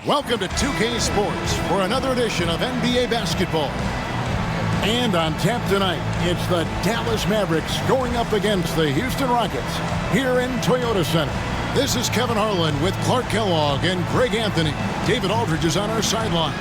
Welcome to 2K Sports for another edition of NBA basketball. And on tap tonight, it's the Dallas Mavericks going up against the Houston Rockets here in Toyota Center. This is Kevin Harlan with Clark Kellogg and Greg Anthony. David Aldridge is on our sideline.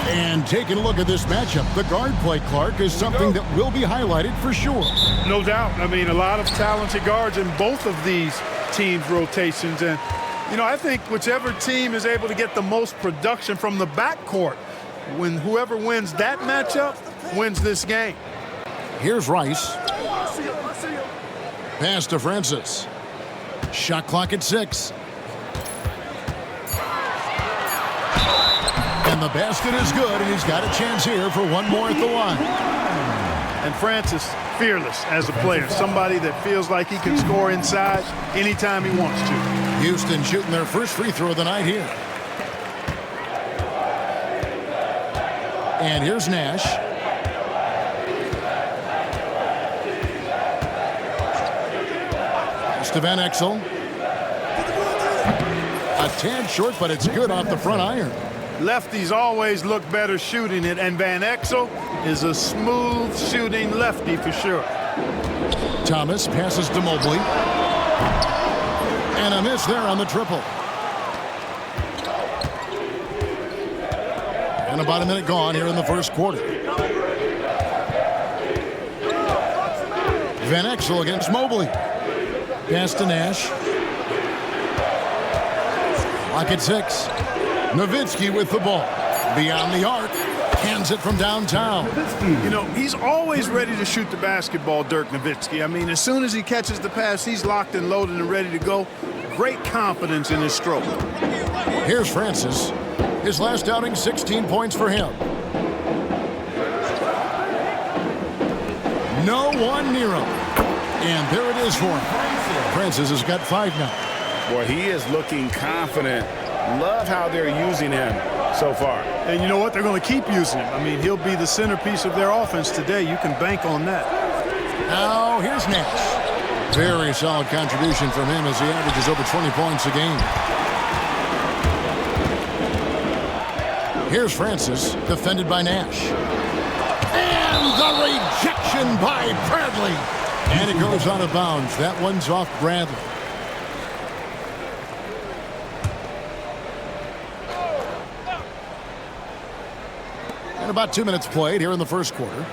And taking a look at this matchup, the guard play, Clark, is something that will be highlighted for sure. No doubt. I mean, a lot of talented guards in both of these teams' rotations. And, you know, I think whichever team is able to get the most production from the backcourt, when whoever wins that matchup wins this game. Here's Rice. Pass to Francis. Shot clock at 6. And the basket is good, and he's got a chance here for one more at the line. And Francis, fearless as a player. Somebody that feels like he can score inside anytime he wants to. Houston shooting their first free throw of the night here. And here's Nash. Pass to Van Exel. A tad short, but it's good off the front iron. Lefties always look better shooting it, and Van Exel is a smooth shooting lefty for sure. Thomas passes to Mobley. And a miss there on the triple. And about a minute gone here in the first quarter. Van Exel against Mobley. Pass to Nash. Clock at 6. Nowitzki with the ball. Beyond the arc. Hands it from downtown. You know, he's always ready to shoot the basketball, Dirk Nowitzki. I mean, as soon as he catches the pass, he's locked and loaded and ready to go. Great confidence in his stroke. Here's Francis. His last outing, 16 points for him. No one near him. And there it is for him. Francis has got 5 now. Boy, he is looking confident. Love how they're using him so far. And you know what? They're going to keep using him. I mean, he'll be the centerpiece of their offense today. You can bank on that. Now, here's Nash. Very solid contribution from him as he averages over 20 points a game. Here's Francis, defended by Nash. And the rejection by Bradley. And it goes out of bounds. That one's off Bradley. And about 2 minutes played here in the first quarter.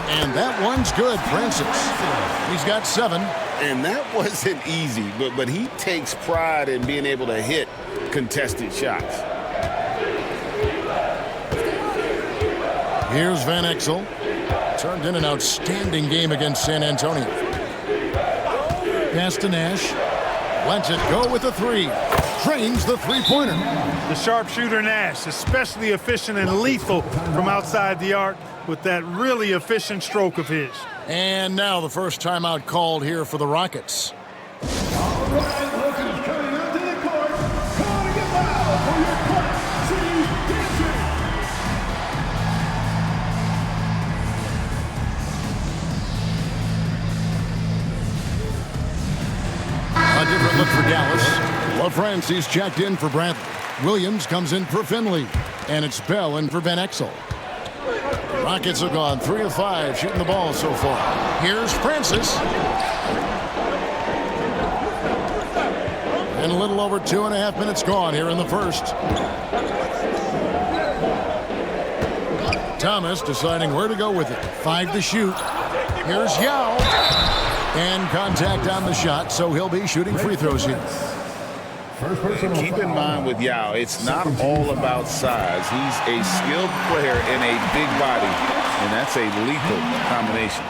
And that one's good, Francis. He's got 7. And that wasn't easy, but he takes pride in being able to hit contested shots. Here's Van Exel. Turned in an outstanding game against San Antonio. Pass to Nash. Lets it go with a 3. Drains the three-pointer. The sharpshooter Nash, especially efficient and lethal from outside the arc with that really efficient stroke of his. And now the first timeout called here for the Rockets. All right, looking coming out to the court. Calling it foul for your Clark City dancing. A different look for Dallas. LaFrancis checked in for Bradley. Williams comes in for Finley. And it's Bell in for Van Exel. The Rockets have gone 3 of 5 shooting the ball so far. Here's Francis. And a little over 2.5 minutes gone here in the first. Thomas deciding where to go with it. 5 to shoot. Here's Yao. And contact on the shot, so he'll be shooting free throws here. Keep in mind with Yao, it's not all about size. He's a skilled player in a big body, and that's a lethal combination.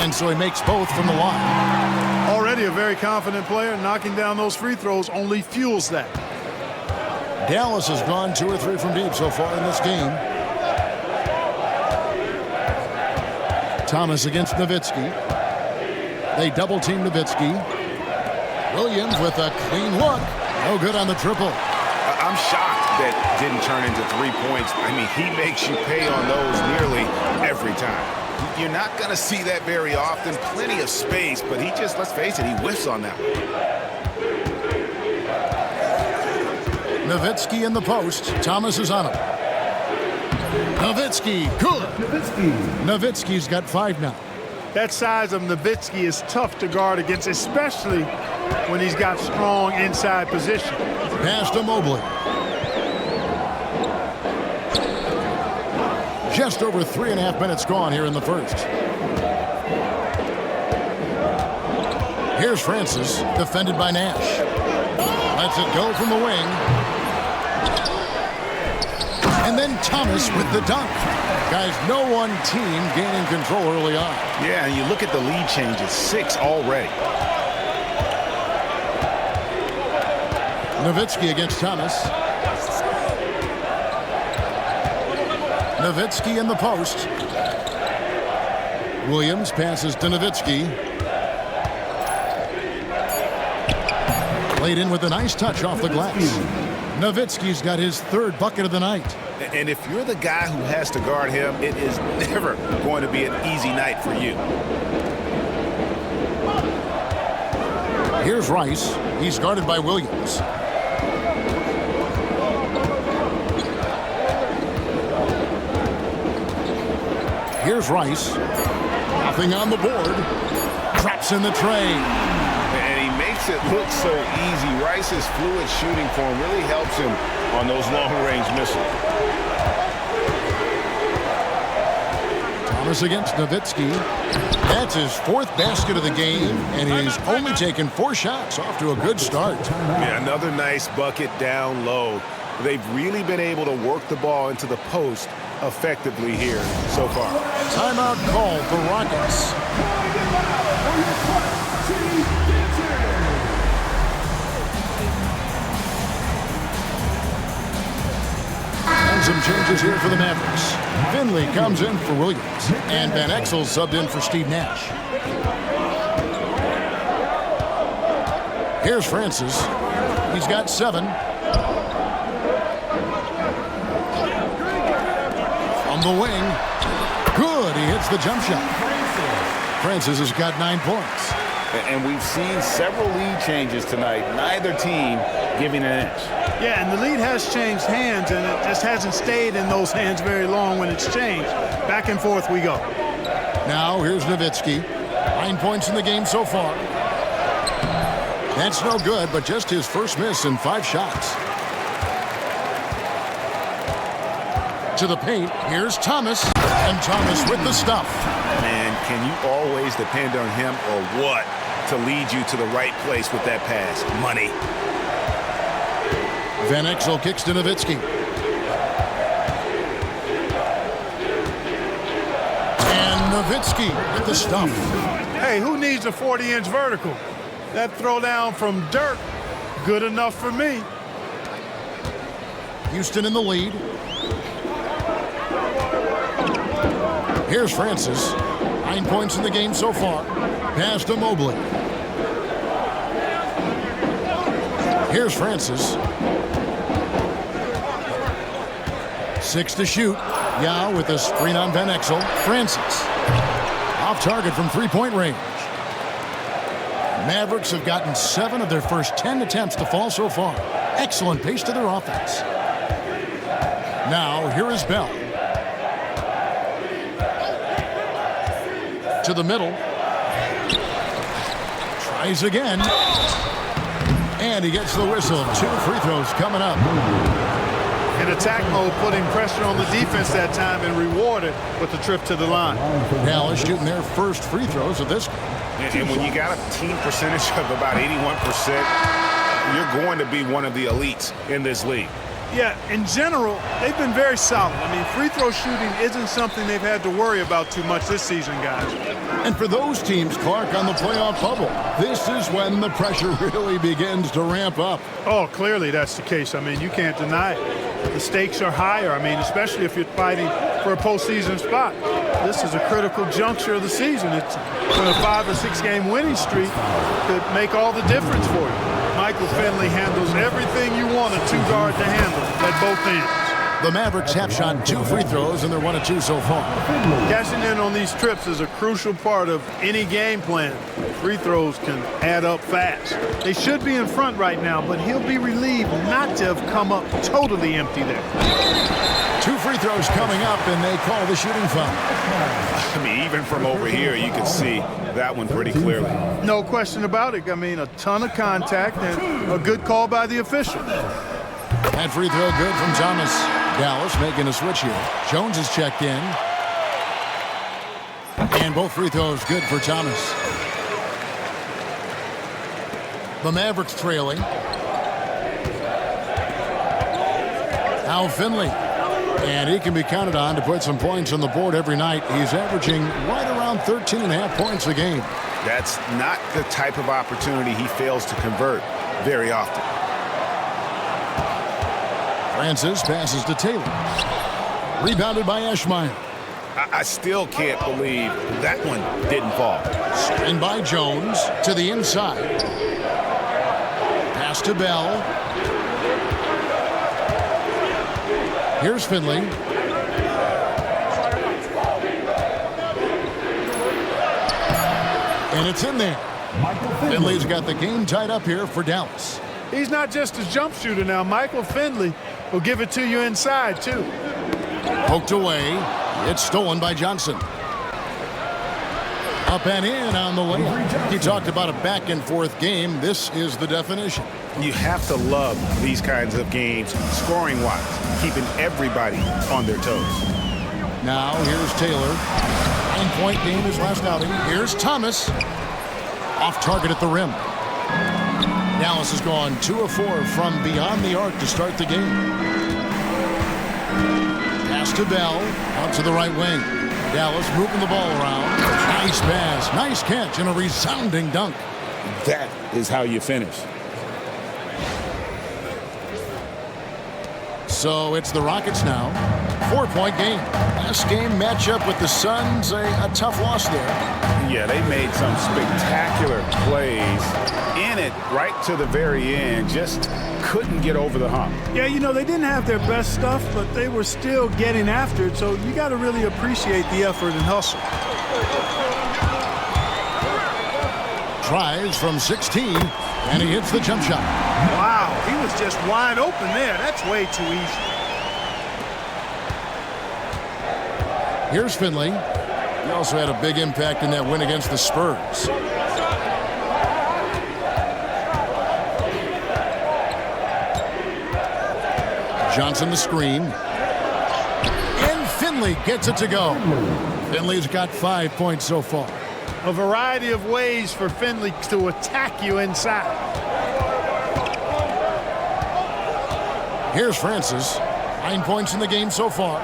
And so he makes both from the line. Already a very confident player. Knocking down those free throws only fuels that. Dallas has gone 2 or 3 from deep so far in this game. Thomas against Nowitzki. They double-team Nowitzki. Williams with a clean look. No good on the triple. I'm shocked that didn't turn into 3 points. I mean, he makes you pay on those nearly every time. You're not going to see that very often. Plenty of space, but he just, let's face it, he whiffs on that one. Nowitzki in the post. Thomas is on him. Nowitzki, good. Nowitzki's got 5 now. That size of Nowitzki is tough to guard against, especially when he's got strong inside position. Pass to Mobley. Just over 3.5 minutes gone here in the first. Here's Francis, defended by Nash. Lets it go from the wing. And then Thomas with the dunk. Guys, no one team gaining control early on. Yeah, and you look at the lead changes, 6 already. Nowitzki against Thomas. Nowitzki in the post. Williams passes to Nowitzki. Laid in with a nice touch off the glass. Nowitzki's got his 3rd bucket of the night. And if you're the guy who has to guard him, it is never going to be an easy night for you. Here's Rice. He's guarded by Williams. Here's Rice. Nothing on the board. Traps in the tray. And he makes it look so easy. Rice's fluid shooting form really helps him on those long-range missiles. Thomas against Nowitzki. That's his 4th basket of the game, and he's only taken 4 shots. Off to a good start. Yeah, another nice bucket down low. They've really been able to work the ball into the post effectively here so far. Timeout call for Rockets. And some changes here for the Mavericks. Finley comes in for Williams, and Van Exel subbed in for Steve Nash. Here's Francis. He's got 7. On the wing. Good. He hits the jump shot. Francis has got 9 points. And we've seen several lead changes tonight. Neither team giving an inch. Yeah, and the lead has changed hands, and it just hasn't stayed in those hands very long when it's changed. Back and forth we go. Now here's Nowitzki. 9 points in the game so far. That's no good, but just his first miss in 5 shots. To the paint, here's Thomas. And Thomas with the stuff. Man, can you always depend on him or what to lead you to the right place with that pass? Money. Van Exel kicks to Nowitzki. And Nowitzki with the stuff. Hey, who needs a 40-inch vertical? That throwdown from Dirk, good enough for me. Houston in the lead. Here's Francis. 9 points in the game so far. Pass to Mobley. Here's Francis. 6 to shoot. Yao with a screen on Van Exel. Francis. Off target from 3-point range. Mavericks have gotten 7 of their first 10 attempts to fall so far. Excellent pace to their offense. Now, here is Bell. To the middle. Tries again. And he gets the whistle. 2 free throws coming up. In attack mode, putting pressure on the defense that time and rewarded with the trip to the line. Dallas shooting their first free throws of this game. And when you got a team percentage of about 81%, you're going to be one of the elites in this league. Yeah, in general, they've been very solid. I mean, free throw shooting isn't something they've had to worry about too much this season, guys. And for those teams, Clark, on the playoff bubble, this is when the pressure really begins to ramp up. Oh, clearly that's the case. I mean, you can't deny it. The stakes are higher. I mean, especially if you're fighting for a postseason spot. This is a critical juncture of the season. It's when a 5 or 6 game winning streak could make all the difference for you. Michael Finley handles everything you want a two-guard to handle at both ends. The Mavericks have shot 2 free throws, and they're 1 of 2 so far. Cashing in on these trips is a crucial part of any game plan. Free throws can add up fast. They should be in front right now, but he'll be relieved not to have come up totally empty there. 2 free throws coming up, and they call the shooting foul. I mean, even from over here, you can see that one pretty clearly. No question about it. I mean, a ton of contact and a good call by the official. That free throw good from Thomas. Dallas making a switch here. Jones is checked in. And both free throws good for Thomas. The Mavericks trailing. Now Finley. And he can be counted on to put some points on the board every night. He's averaging right around 13.5 points a game. That's not the type of opportunity he fails to convert very often. Francis passes to Taylor. Rebounded by Eschmeyer. I still can't believe that one didn't fall. Screen by Jones to the inside. Pass to Bell. Here's Finley. And it's in there. Finley's got the game tied up here for Dallas. He's not just a jump shooter now. Michael Finley will give it to you inside, too. Poked away. It's stolen by Johnson. Up and in on the layup. He talked about a back-and-forth game. This is the definition. You have to love these kinds of games, scoring-wise, keeping everybody on their toes. Now here's Taylor. 9-point game his last outing. Here's Thomas. Off target at the rim. Dallas has gone 2 of 4 from beyond the arc to start the game. Pass to Bell. Out to the right wing. Dallas moving the ball around. Nice pass. Nice catch and a resounding dunk. That is how you finish. So it's the Rockets now. 4-point game. Last game matchup with the Suns, a tough loss there. Yeah, they made some spectacular plays in it right to the very end. Just couldn't get over the hump. Yeah, you know, they didn't have their best stuff, but they were still getting after it, so you got to really appreciate the effort and hustle. Tries from 16, and he hits the jump shot. Wow, he was just wide open there. That's way too easy. Here's Finley. He also had a big impact in that win against the Spurs. Johnson the screen. And Finley gets it to go. Finley's got 5 points so far. A variety of ways for Finley to attack you inside. Here's Francis. 9 points in the game so far.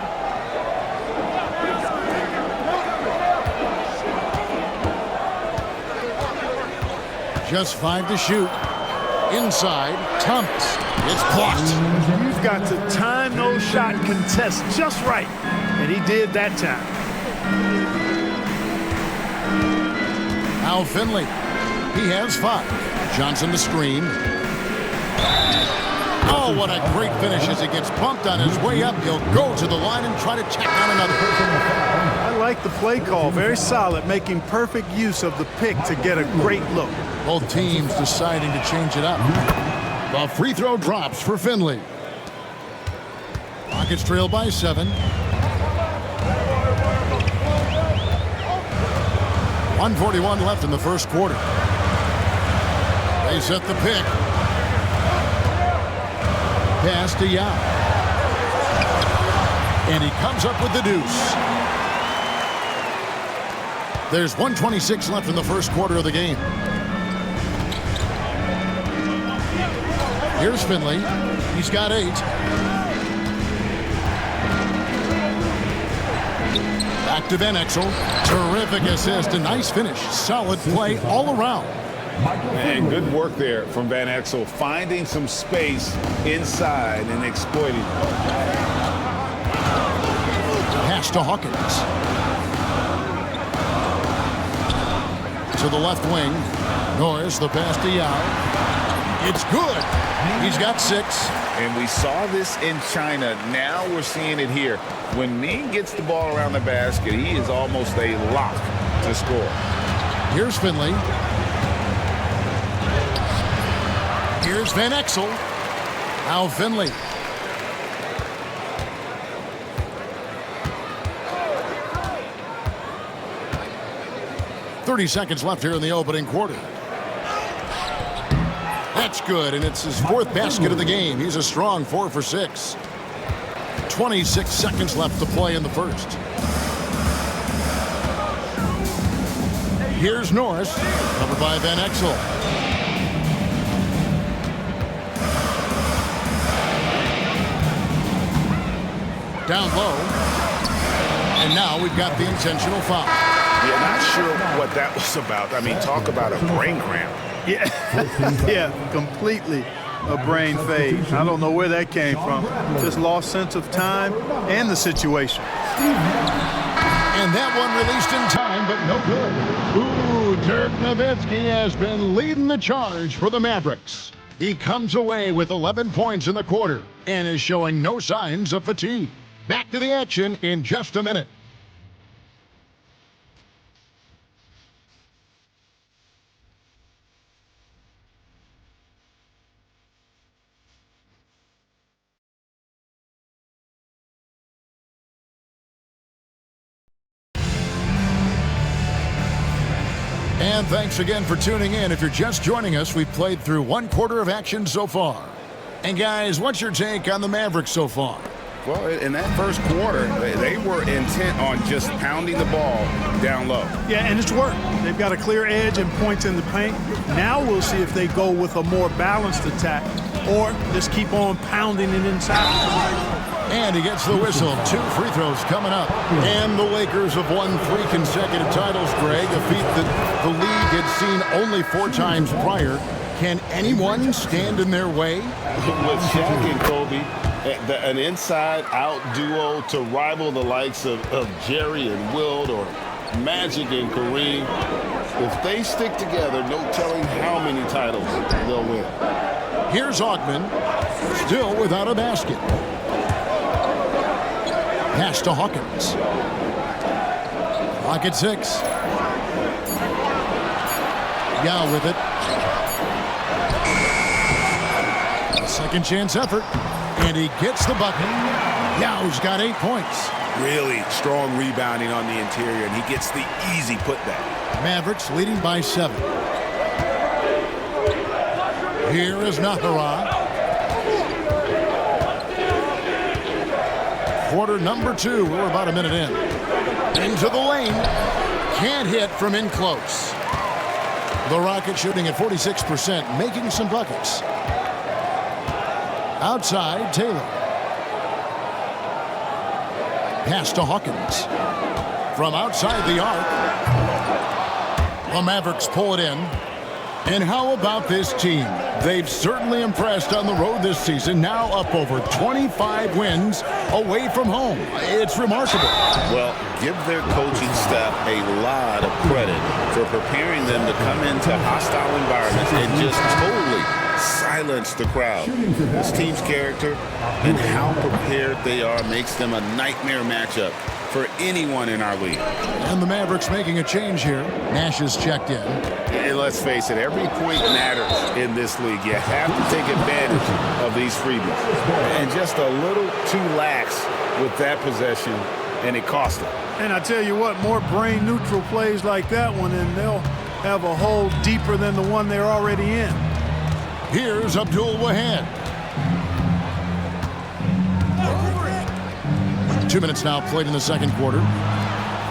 Just 5 to shoot. Inside, Thomas. It's blocked. You've got to time those shot contests just right. And he did that time. Now Finley. He has 5. Johnson the screen. Oh, what a great finish as he gets bumped on his way up. He'll go to the line and try to tack on another. I like the play call. Very solid, making perfect use of the pick to get a great look. Both teams deciding to change it up. The free throw drops for Finley. Rockets trail by 7. 1:41 left in the first quarter. They set the pick. Pass to Yao. And he comes up with the deuce. There's 1:26 left in the first quarter of the game. Here's Finley. He's got 8. Back to Van Exel. Terrific assist, a nice finish. Solid play all around. And good work there from Van Exel, finding some space inside and exploiting. Pass to Hawkins. To the left wing. Norris, the pass to Yao. It's good. He's got 6. And we saw this in China. Now we're seeing it here. When Ming gets the ball around the basket, he is almost a lock to score. Here's Finley. Here's Van Exel. Now Finley. .30 seconds left here in the opening quarter. That's good, and it's his 4th basket of the game. He's a strong 4 for 6. 26 seconds left to play in the first. Here's Norris, covered by Van Exel. Down low. And now we've got the intentional foul. Yeah, not sure what that was about. I mean, talk about a brain cramp. Yeah, yeah, completely a brain fade. I don't know where that came from. Just lost sense of time and the situation. And that one released in time, but no good. Ooh, Dirk Nowitzki has been leading the charge for the Mavericks. He comes away with 11 points in the quarter and is showing no signs of fatigue. Back to the action in just a minute. And thanks again for tuning in. If you're just joining us, we've played through 1 quarter of action so far. And guys, what's your take on the Mavericks so far? Well, in that first quarter, they were intent on just pounding the ball down low. Yeah, and it's worked. They've got a clear edge and points in the paint. Now we'll see if they go with a more balanced attack or just keep on pounding it inside. And he gets the whistle. 2 free throws coming up. And the Lakers have won 3 consecutive titles, Greg, a feat that the league had seen only 4 times prior. Can anyone stand in their way? With Shaq and Kobe, an inside-out duo to rival the likes of Jerry and Wilt or Magic and Kareem. If they stick together, no telling how many titles they'll win. Here's Ogman, still without a basket. Pass to Hawkins. Clock at 6. Yao with it. Second chance effort. And he gets the bucket. Yao's got 8 points. Really strong rebounding on the interior, and he gets the easy putback. Mavericks leading by 7. Here is Nahara. Quarter number 2. We're about a minute in. Into the lane. Can't hit from in close. The Rockets shooting at 46%, making some buckets. Outside, Taylor. Pass to Hawkins. From outside the arc. The Mavericks pull it in. And how about this team? They've certainly impressed on the road this season, now up over 25 wins away from home. It's remarkable. Well, give their coaching staff a lot of credit for preparing them to come into hostile environments and just totally silence the crowd. This team's character and how prepared they are makes them a nightmare matchup for anyone in our league. And the Mavericks making a change here. Nash is checked in. And let's face it, every point matters in this league. You have to take advantage of these freebies. And just a little too lax with that possession, and it cost them. And I tell you what, more brain-neutral plays like that one, and they'll have a hole deeper than the one they're already in. Here's Abdul Wahad. 2 minutes now played in the second quarter.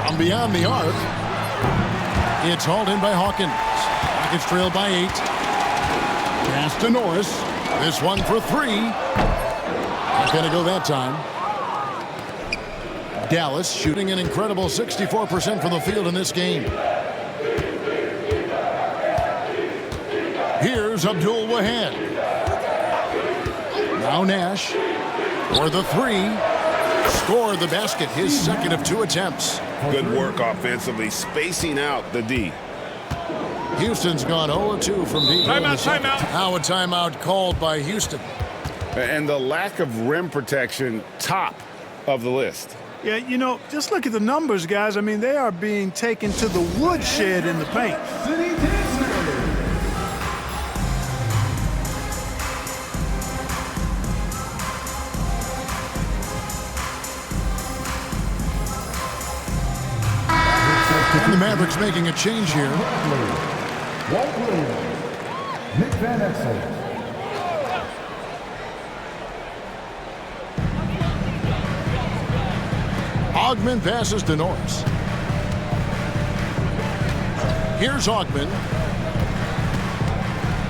From beyond the arc, it's hauled in by Hawkins. Rockets trail by 8. Pass to Norris. This one for 3. Not going to go that time. Dallas shooting an incredible 64% from the field in this game. Here's Abdul Wahab. Now Nash for the three. Scored the basket, his second of 2 attempts. Good work offensively, spacing out the D. Houston's gone 0-2 from deep. Timeout. Now a timeout called by Houston. And the lack of rim protection, top of the list. Yeah, you know, just look at the numbers, guys. I mean, they are being taken to the woodshed in the paint. And the Mavericks making a change here. Walt Williams, Nick Van Exel. Ogman passes to Norris. Here's Ogman.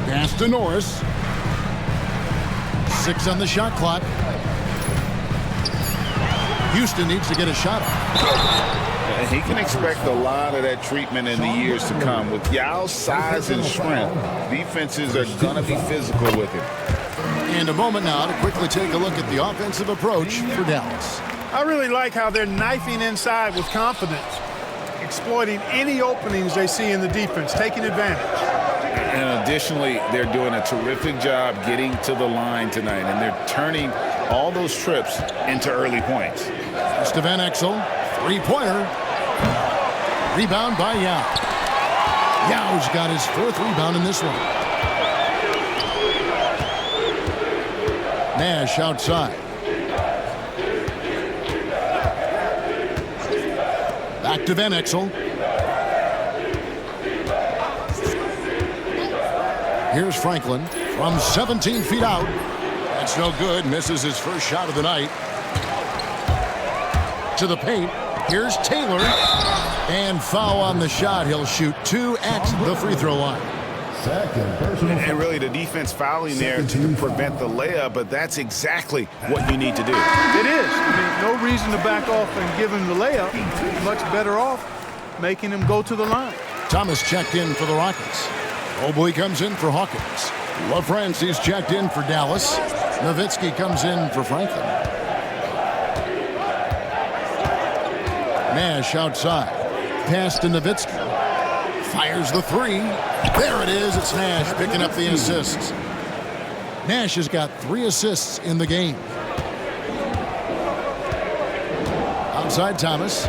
Pass to Norris. 6 on the shot clock. Houston needs to get a shot up. He can expect a lot of that treatment in the years to come. With Yao's size and strength, defenses are going to be physical with him. And a moment now to quickly take a look at the offensive approach for Dallas. I really like how they're knifing inside with confidence, exploiting any openings they see in the defense, taking advantage. And additionally, they're doing a terrific job getting to the line tonight, and they're turning all those trips into early points. Van Exel, three-pointer. Rebound by Yao. Yao's got his 4th rebound in this one. Nash outside. Back to Van Exel. Here's Franklin from 17 feet out. That's no good. Misses his first shot of the night. To the paint. Here's Taylor. And foul on the shot. He'll shoot 2 at the free throw line. And really the defense fouling there to prevent the layup, but that's exactly what you need to do. It is. I mean, no reason to back off and give him the layup. Much better off making him go to the line. Thomas checked in for the Rockets. Mobley comes in for Hawkins. LaFrancis checked in for Dallas. Nowitzki comes in for Franklin. Nash outside. Pass to Nowitzki. Fires the three. There it is. It's Nash picking up the assists. Nash has got 3 assists in the game. Outside Thomas.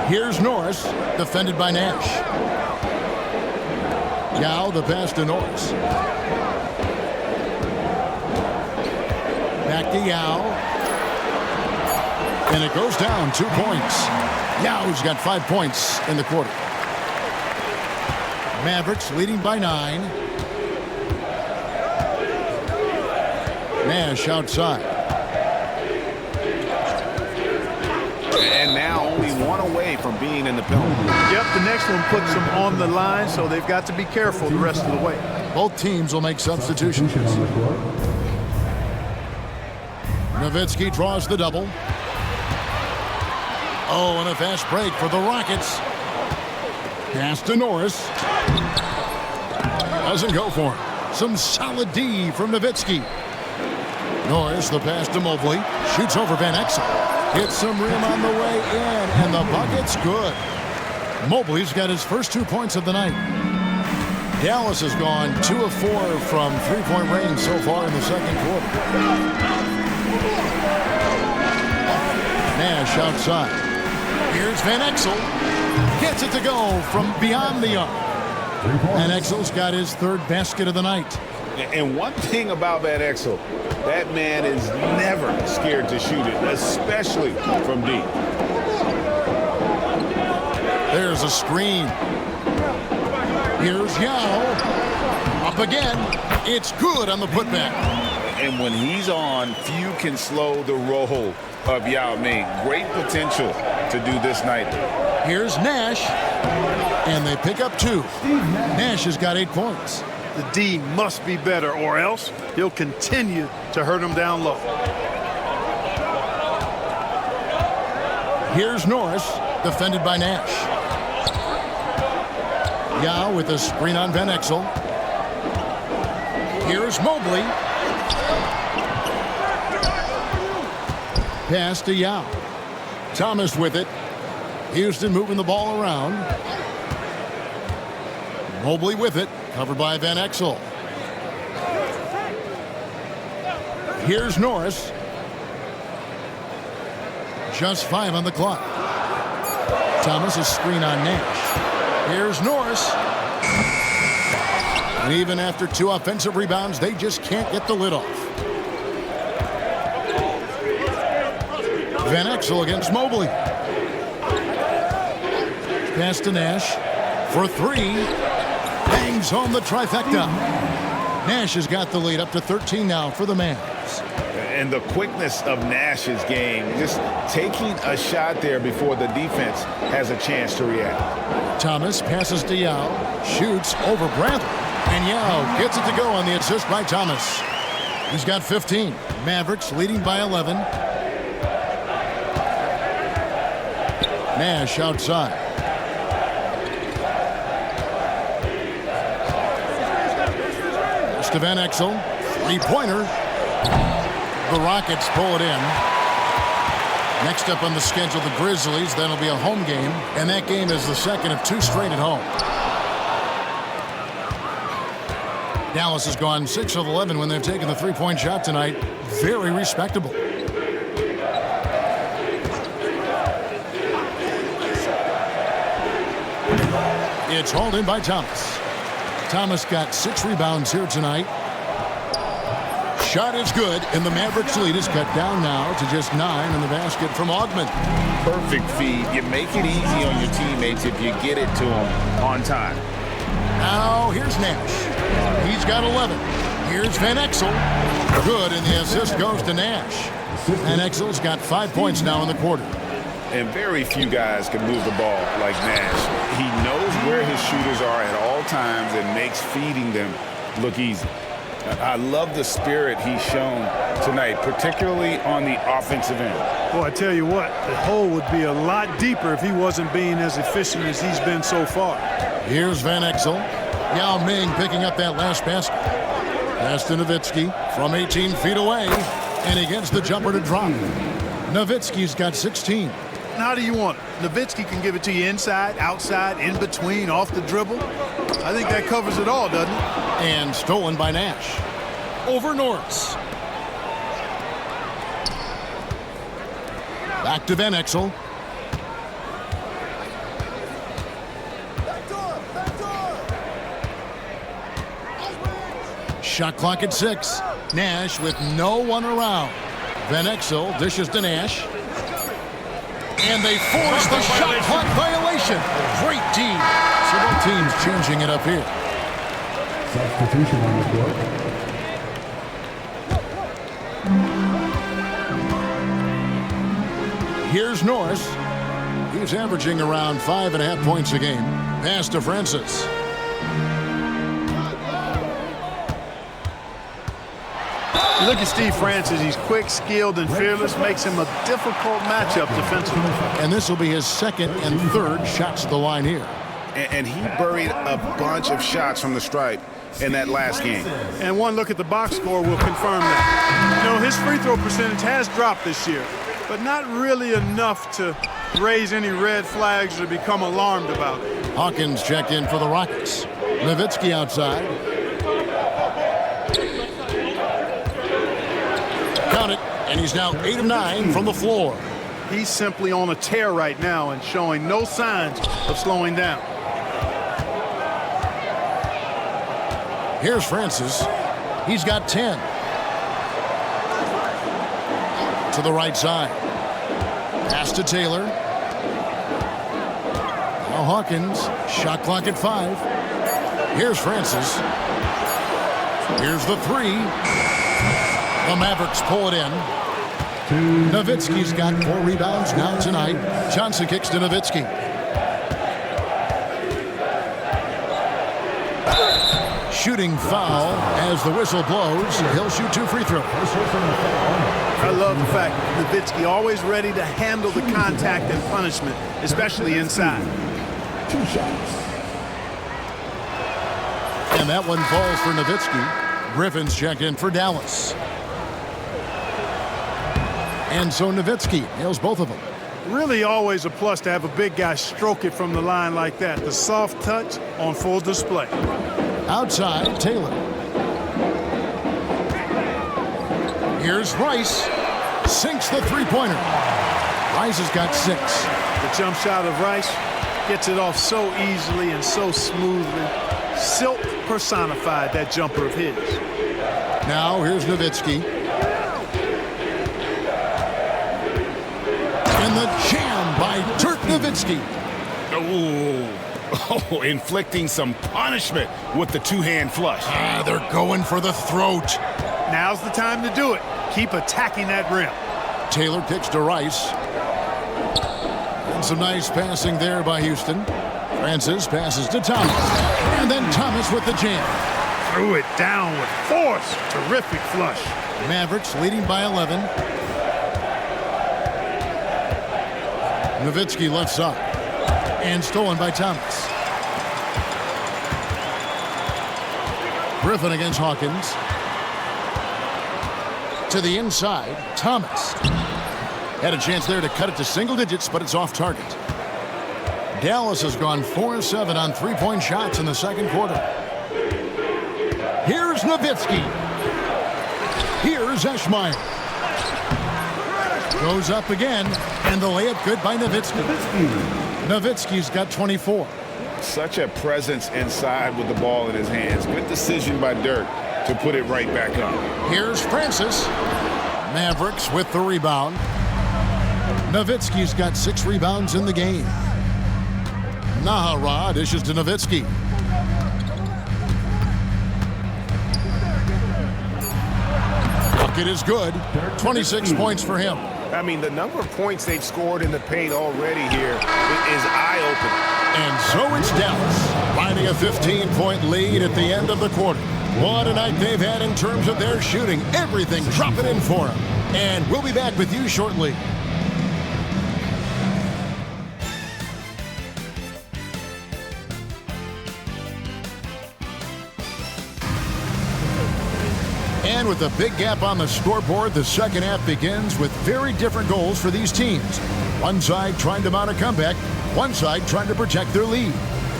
Here's Norris, defended by Nash. Yao, the pass to Norris. Back to Yao. And it goes down 2 points. Yao's got 5 points in the quarter. Mavericks leading by 9. Nash outside. And now only 1 away from being in the penalty. Yep, the next one puts them on the line, so they've got to be careful the rest of the way. Both teams will make substitutions. Nowitzki draws the double. Oh, and a fast break for the Rockets. Pass to Norris. Doesn't go for him. Some solid D from Nowitzki. Norris, the pass to Mobley. Shoots over Van Exel. Hits some rim on the way in, and the bucket's good. Mobley's got his first 2 points of the night. Dallas has gone 2 of 4 from three-point range so far in the second quarter. Nash outside. Here's Van Exel. Gets it to go from beyond the arc. Van Exel's got his 3rd basket of the night. And one thing about Van Exel, that man is never scared to shoot it, especially from deep. There's a screen. Here's Yao. Up again. It's good on the putback. And when he's on, few can slow the roll of Yao Ming. Great potential to do this night. Here's Nash. And they pick up 2. Nash has got 8 points. The D must be better, or else he'll continue to hurt them down low. Here's Norris, defended by Nash. Yao with a screen on Van Exel. Here's Mobley. Pass to Yao. Thomas with it. Houston moving the ball around. Mobley with it, covered by Van Exel. Here's Norris. Just 5 on the clock. Thomas, a screen on Nash. Here's Norris. And even after 2 offensive rebounds, they just can't get the lid off. Van Exel against Mobley. Pass to Nash for 3. Bangs home the trifecta. Nash has got the lead up to 13 now for the Mavs. And the quickness of Nash's game, just taking a shot there before the defense has a chance to react. Thomas passes to Yao, shoots over Bradley, and Yao gets it to go on the assist by Thomas. He's got 15. Mavericks leading by 11. Nash outside. To Van Exel, 3-pointer. The Rockets pull it in. Next up on the schedule, the Grizzlies. That'll be a home game, and that game is the second of 2 straight at home. Dallas has gone 6 of 11 when they've taken the 3-point shot tonight. Very respectable. It's hauled in by Thomas. Thomas got 6 rebounds here tonight. Shot is good, and the Mavericks lead is cut down now to just 9 in the basket from Augment. Perfect feed. You make it easy on your teammates if you get it to them on time. Now here's Nash. He's got 11. Here's Van Exel. Good, and the assist goes to Nash. Van Exel's got 5 points now in the quarter. And very few guys can move the ball like Nash. He knows where his shooters are at all times and makes feeding them look easy. I love the spirit he's shown tonight, particularly on the offensive end. Boy, I tell you what, the hole would be a lot deeper if he wasn't being as efficient as he's been so far. Here's Van Exel. Yao Ming picking up that last basket. Pass to Nowitzki from 18 feet away, and he gets the jumper to drop. Nowitzki's got 16. How do you want it? Nowitzki can give it to you inside, outside, in between, off the dribble. I think that covers it all, doesn't it? And stolen by Nash. Over Norris. Back to Van Exel. Shot clock at 6. Nash with no one around. Van Exel dishes to Nash. And they force the shot clock violation. Great team. So both teams changing it up here. Substitution on the court. Here's Norris. He's averaging around 5.5 points a game. Pass to Francis. You look at Steve Francis. He's quick, skilled, and fearless. Makes him a difficult matchup defensively. And this will be his 2nd and 3rd shots to the line here. And he buried a bunch of shots from the stripe in that last game. And one look at the box score will confirm that. You know, his free throw percentage has dropped this year, but not really enough to raise any red flags or become alarmed about it. Hawkins checked in for the Rockets. Nowitzki outside. Count it, and he's now 8 of 9 from the floor. He's simply on a tear right now and showing no signs of slowing down. Here's Francis. He's got 10. To the right side. Pass to Taylor. Now Hawkins. Shot clock at 5. Here's Francis. Here's the 3. The Mavericks pull it in. Nowitzki's got 4 rebounds now tonight. Johnson kicks to shooting foul as the whistle blows. He'll shoot 2 free throws. I love the fact Nowitzki always ready to handle the contact and punishment, especially inside. 2 shots. And that one falls for Nowitzki. Griffin's checked in for Dallas. And so Nowitzki nails both of them. Really always a plus to have a big guy stroke it from the line like that. The soft touch on full display. Outside, Taylor. Here's Rice. Sinks the three-pointer. Rice has got 6. The jump shot of Rice gets it off so easily and so smoothly. Silk personified that jumper of his. Now here's Nowitzki. And the jam by Dirk Nowitzki. Oh, inflicting some punishment with the two-hand flush. They're going for the throat. Now's the time to do it. Keep attacking that rim. Taylor kicks to Rice. And some nice passing there by Houston. Francis passes to Thomas. And then Thomas with the jam. Threw it down with force. Terrific flush. Mavericks leading by 11. Nowitzki left side. And stolen by Thomas. Griffin against Hawkins. To the inside, Thomas. Had a chance there to cut it to single digits, but it's off target. Dallas has gone 4-7 on three-point shots in the second quarter. Here's Nowitzki. Here's Eschmeyer. Goes up again, and the layup good by Nowitzki. Nowitzki's got 24. Such a presence inside with the ball in his hands. Good decision by Dirk to put it right back up. Here's Francis. Mavericks with the rebound. Nowitzki's got 6 rebounds in the game. Nahara dishes to Nowitzki. Bucket is good. 26 points for him. I mean, the number of points they've scored in the paint already here is eye-opening. And so it's Dallas, finding a 15-point lead at the end of the quarter. What a night they've had in terms of their shooting. Everything dropping in for them. And we'll be back with you shortly. And with a big gap on the scoreboard, the second half begins with very different goals for these teams. One side trying to mount a comeback, one side trying to protect their lead.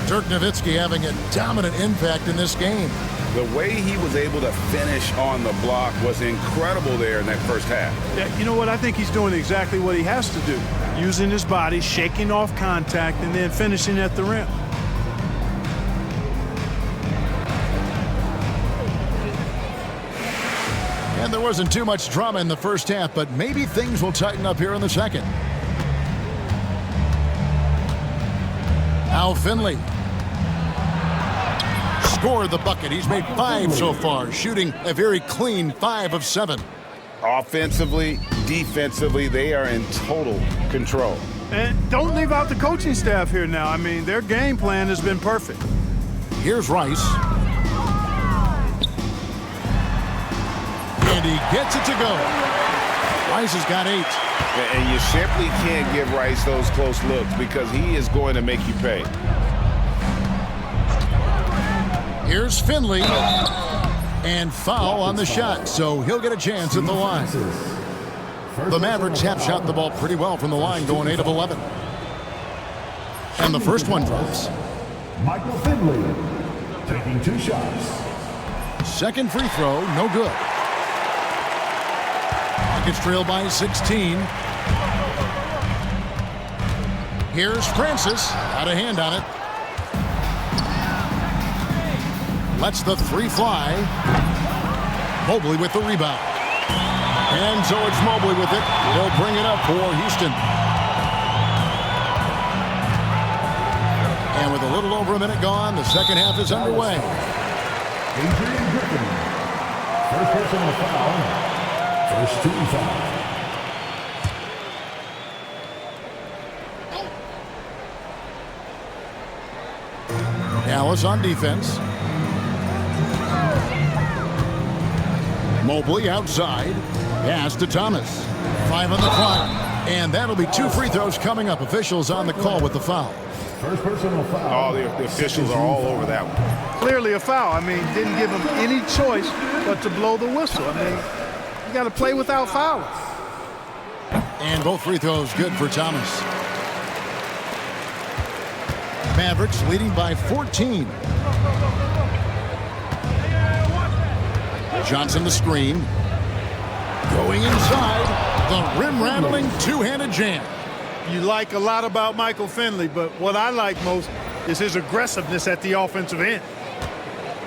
Dirk Nowitzki having a dominant impact in this game. The way he was able to finish on the block was incredible there in that first half. Yeah, you know what? I think he's doing exactly what he has to do. Using his body, shaking off contact, and then finishing at the rim. And there wasn't too much drama in the first half, but maybe things will tighten up here in the second. Al Finley scored the bucket. He's made 5 so far, shooting a very clean 5 of 7. Offensively, defensively, they are in total control. And don't leave out the coaching staff here now. I mean, their game plan has been perfect. Here's Rice. And he gets it to go. Rice has got 8. And you simply can't give Rice those close looks because he is going to make you pay. Here's Finley. And foul on the shot, so he'll get a chance at the line. The Mavericks have shot the ball pretty well from the line, going 8 of 11. And the first one drops. Michael Finley taking 2 shots. Second free throw, no good. Rockets trail by 16. Here's Francis. Got a hand on it. Lets the 3 fly. Mobley with the rebound. And so it's Mobley with it. He'll bring it up for Houston. And with a little over a minute gone, the second half is underway. Adrian Griffin. First personal foul. First team foul. Dallas on defense. Mobley outside. Pass to Thomas. 5 on the clock. And that'll be 2 free throws coming up. Officials on the call with the foul. First personal foul. Oh, the officials are all over that one. Clearly a foul. I mean, didn't give him any choice but to blow the whistle. I mean, you got to play without fouling. And both free throws good for Thomas. Mavericks leading by 14. Johnson the screen. Going inside. The rim-rattling two-handed jam. You like a lot about Michael Finley, but what I like most is his aggressiveness at the offensive end.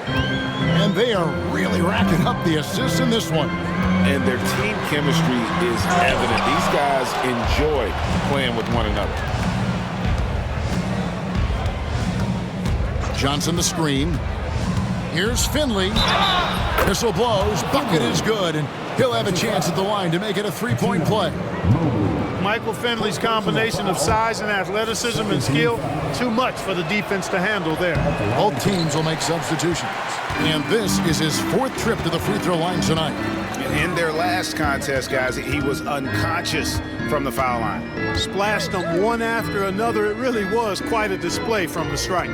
And they are really racking up the assists in this one. And their team chemistry is evident. These guys enjoy playing with one another. Johnson the screen. Here's Finley. Whistle blows. Bucket is good, and he'll have a chance at the line to make it a three-point play. Michael Finley's combination of size and athleticism and skill, too much for the defense to handle there. Both teams will make substitutions. And this is his 4th trip to the free throw line tonight. In their last contest, guys, he was unconscious from the foul line. Splashed them one after another. It really was quite a display from the strike.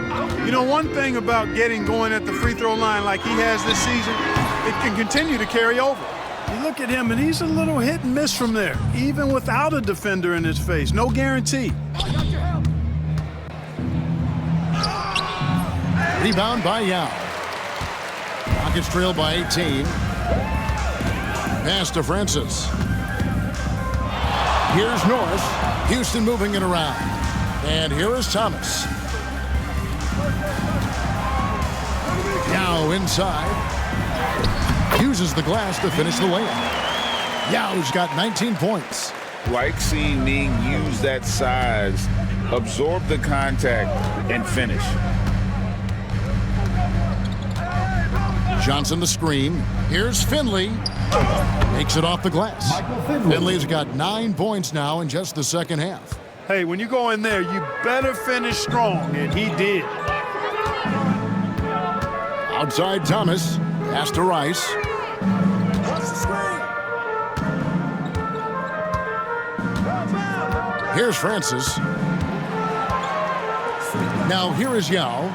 You know, one thing about getting going at the free throw line like he has this season, it can continue to carry over. You look at him, and he's a little hit and miss from there, even without a defender in his face. No guarantee. Rebound by Yao. Rockets trail by 18. Pass to Francis. Here's Norris. Houston moving it around. And here is Thomas. Yao inside. Uses the glass to finish the layup. Yao's got 19 points. Like seeing Ning use that size, absorb the contact, and finish. Johnson the screen. Here's Finley. Makes it off the glass. Finley's got 9 points now in just the second half. Hey, when you go in there, you better finish strong, and he did. Outside Thomas. Pass to Rice. Here's Francis. Now here is Yao.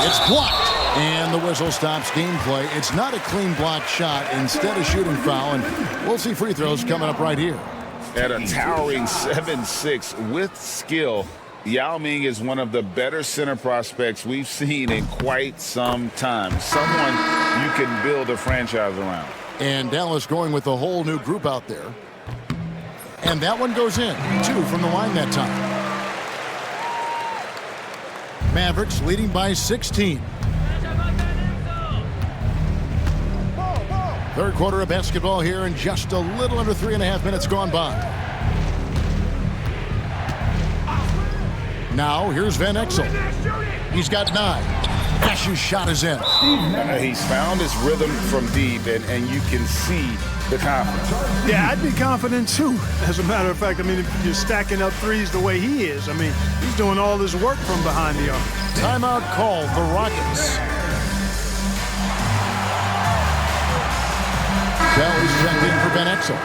It's blocked. And the whistle stops gameplay. It's not a clean block shot. Instead of shooting foul. And we'll see free throws coming up right here. At a towering 7'6" with skill, Yao Ming is one of the better center prospects we've seen in quite some time. Someone you can build a franchise around. And Dallas going with a whole new group out there. And that one goes in. 2 from the line that time. Mavericks leading by 16. Third quarter of basketball here, and just a little under 3.5 minutes gone by. Now here's Van Exel. He's got 9. Nash's shot is in. He's found his rhythm from deep, and you can see the confidence. Yeah, I'd be confident too. As a matter of fact, I mean, if you're stacking up threes the way he is, I mean, he's doing all this work from behind the arc. Timeout called the Rockets. Bell's checked in for Van Exel.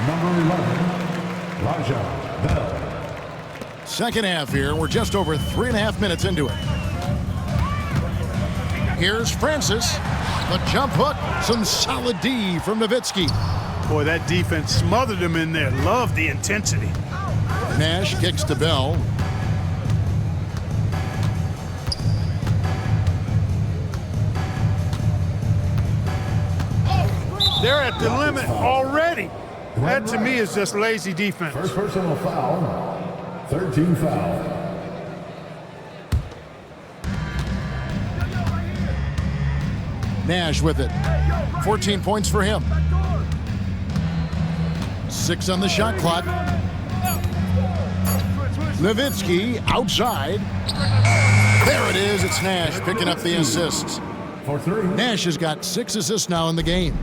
Number 11, Raja Bell. Second half here. We're just over 3.5 minutes into it. Here's Francis. The jump hook. Some solid D from Nowitzki. Boy, that defense smothered him in there. Love the intensity. Nash kicks to Bell. They're at the limit already. That, to me, is just lazy defense. First personal foul, 13 foul. Nash with it. 14 points for him. 6 on the shot clock. Nowitzki outside. There it is. It's Nash picking up the assists. For 3. Nash has got 6 assists now in the game.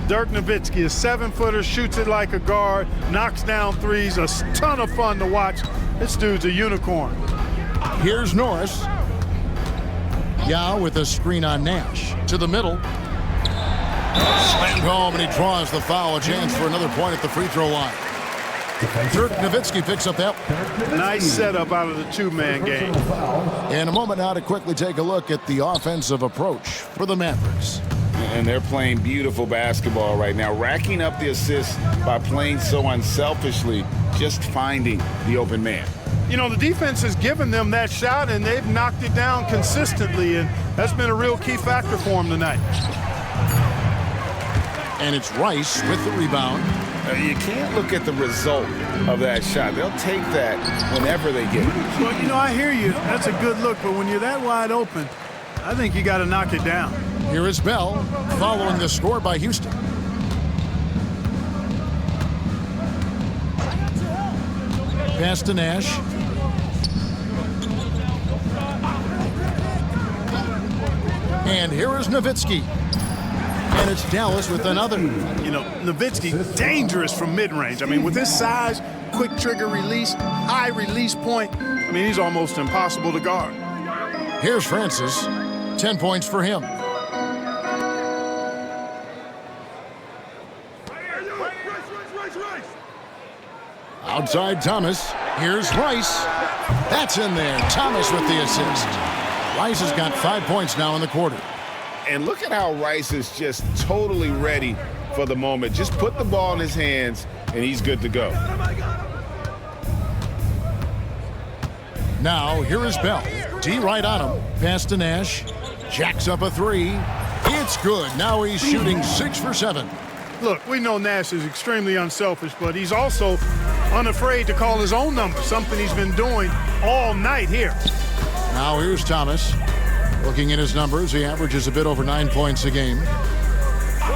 Dirk Nowitzki, a 7-footer, shoots it like a guard, knocks down threes, a ton of fun to watch. This dude's a unicorn. Here's Norris. Yao with a screen on Nash. To the middle. Slammed home, and he draws the foul. A chance for another point at the free throw line. Dirk Nowitzki picks up that. Nice setup out of the two-man game. In a moment now to quickly take a look at the offensive approach for the Mavericks. And they're playing beautiful basketball right now, racking up the assists by playing so unselfishly, just finding the open man. You know, the defense has given them that shot, and they've knocked it down consistently, and that's been a real key factor for them tonight. And it's Rice with the rebound. You can't look at the result of that shot. They'll take that whenever they get it. Well, you know, I hear you. That's a good look, but when you're that wide open, I think you got to knock it down. Here is Bell following the score by Houston. Pass to Nash. And here is Nowitzki. And it's Dallas with another. You know, Nowitzki, dangerous from mid-range. I mean, with his size, quick trigger release, high release point, I mean, he's almost impossible to guard. Here's Francis. 10 points for him. Outside Thomas. Here's Rice. That's in there. Thomas with the assist. Rice has got 5 points now in the quarter. And look at how Rice is just totally ready for the moment. Just put the ball in his hands, and he's good to go. Now, here is Bell. D right on him. Pass to Nash. Jacks up a three. It's good. Now he's shooting 6 for 7. Look, we know Nash is extremely unselfish, but he's also unafraid to call his own number, something he's been doing all night here. Now here's Thomas. Looking at his numbers, he averages a bit over 9 points a game.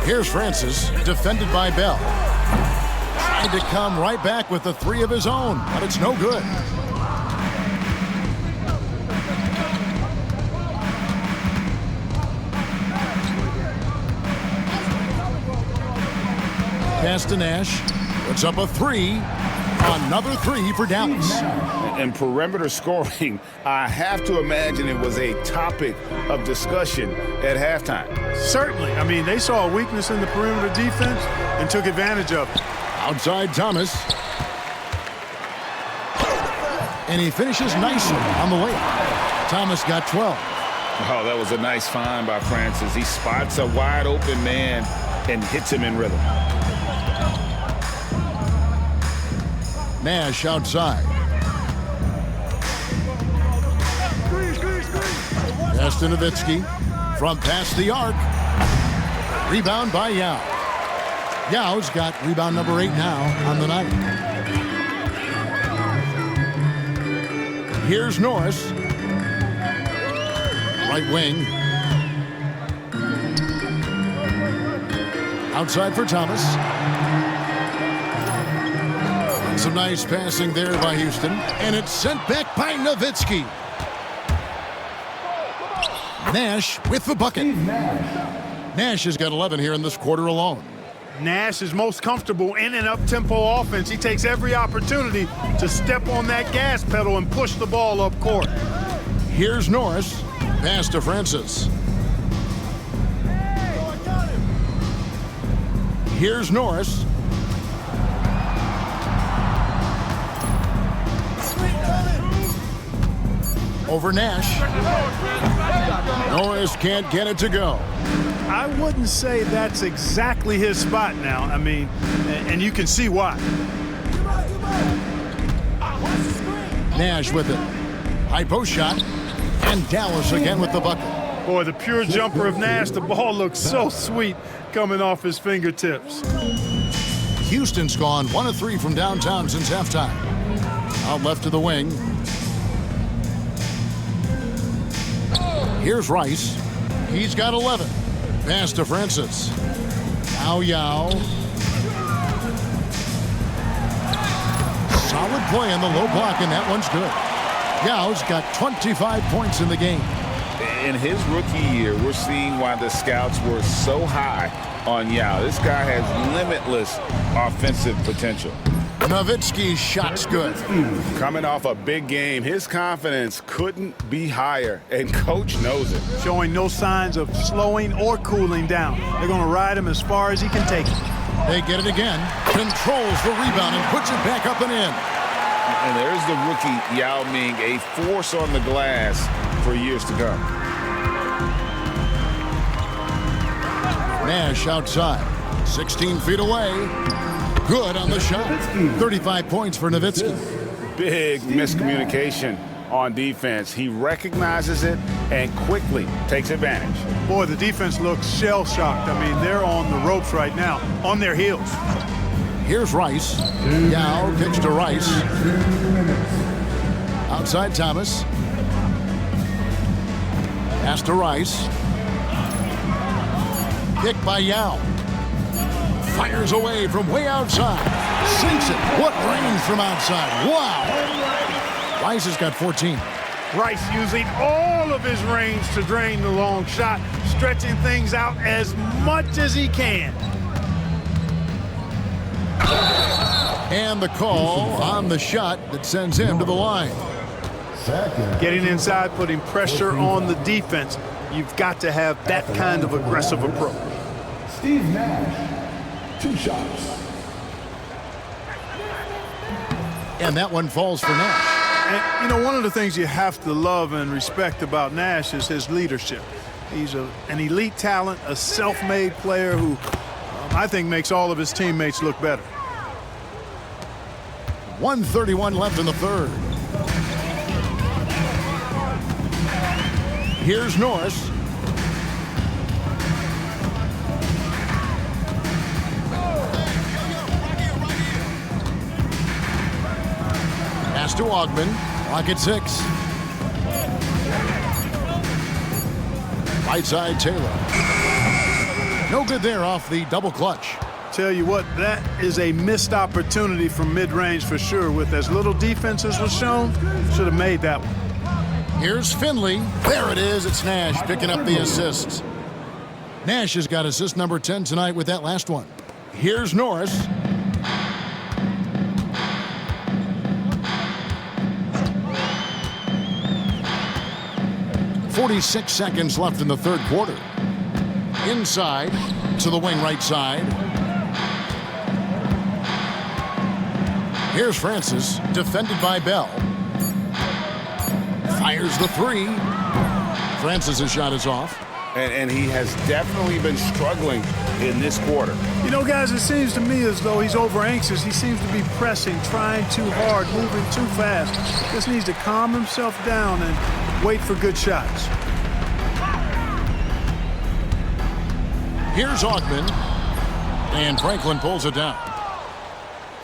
Here's Francis, defended by Bell. Trying to come right back with the three of his own, but it's no good. Pass to Nash. Puts up a three. Another three for Dallas. And perimeter scoring, I have to imagine it was a topic of discussion at halftime. Certainly. I mean, they saw a weakness in the perimeter defense and took advantage of it. Outside Thomas. And he finishes nicely on the layup. Thomas got 12. Oh, that was a nice find by Francis. He spots a wide open man and hits him in rhythm. Nash outside. Pass to Nowitzki. From past the arc. Rebound by Yao. Yao's got rebound number 8 now on the night. Here's Norris. Right wing. Outside for Thomas. Some nice passing there by Houston. And it's sent back by Nowitzki. Nash with the bucket. Nash has got 11 here in this quarter alone. Nash is most comfortable in an up-tempo offense. He takes every opportunity to step on that gas pedal and push the ball up court. Here's Norris. Pass to Francis. Here's Norris. Over Nash. Norris can't get it to go. I wouldn't say that's exactly his spot now. I mean, and you can see why. Nash with it. High post shot. And Dallas again with the bucket. Boy, the pure jumper of Nash, the ball looks so sweet coming off his fingertips. Houston's gone 1 of 3 from downtown since halftime. Out left to the wing. Here's Rice. He's got 11. Pass to Francis. Now Yao. Solid play on the low block, and that one's good. Yao's got 25 points in the game. In his rookie year, we're seeing why the scouts were so high on Yao. This guy has limitless offensive potential. Nowitzki's shot's good. Coming off a big game, his confidence couldn't be higher, and coach knows it. Showing no signs of slowing or cooling down. They're going to ride him as far as he can take it. They get it again. Controls the rebound and puts it back up and in. And there's the rookie Yao Ming, a force on the glass for years to come. Nash outside, 16 feet away. Good on the shot. 35 points for Nowitzki. Big miscommunication on defense. He recognizes it and quickly takes advantage. Boy, the defense looks shell-shocked. I mean, they're on the ropes right now, on their heels. Here's Rice. Yao kicks to Rice. Outside Thomas. Pass to Rice. Kick by Yao. Fires away from way outside. Sinks it. What range from outside. Wow. Rice has got 14. Rice using all of his range to drain the long shot, stretching things out as much as he can. And the call on the shot that sends him to the line. Getting inside, putting pressure on the defense. You've got to have that kind of aggressive approach. Steve Nash, 2 shots. And that one falls for Nash. And, you know, one of the things you have to love and respect about Nash is his leadership. He's an elite talent, a self-made player who I think makes all of his teammates look better. 1:31 left in the third. Here's Norris. Pass to Ogman. Clock at 6. Right side Taylor. No good there off the double clutch. Tell you what, that is a missed opportunity from mid-range for sure. With as little defense as was shown, should have made that one. Here's Finley. There it is. It's Nash picking up the assists. Nash has got assist number 10 tonight with that last one. Here's Norris. .46 seconds left in the third quarter. Inside to the wing right side. Here's Francis, defended by Bell. Fires the 3. Francis' shot is off. And he has definitely been struggling in this quarter. You know, guys, it seems to me as though he's over-anxious. He seems to be pressing, trying too hard, moving too fast. Just needs to calm himself down and wait for good shots. Here's Ogman. And Franklin pulls it down.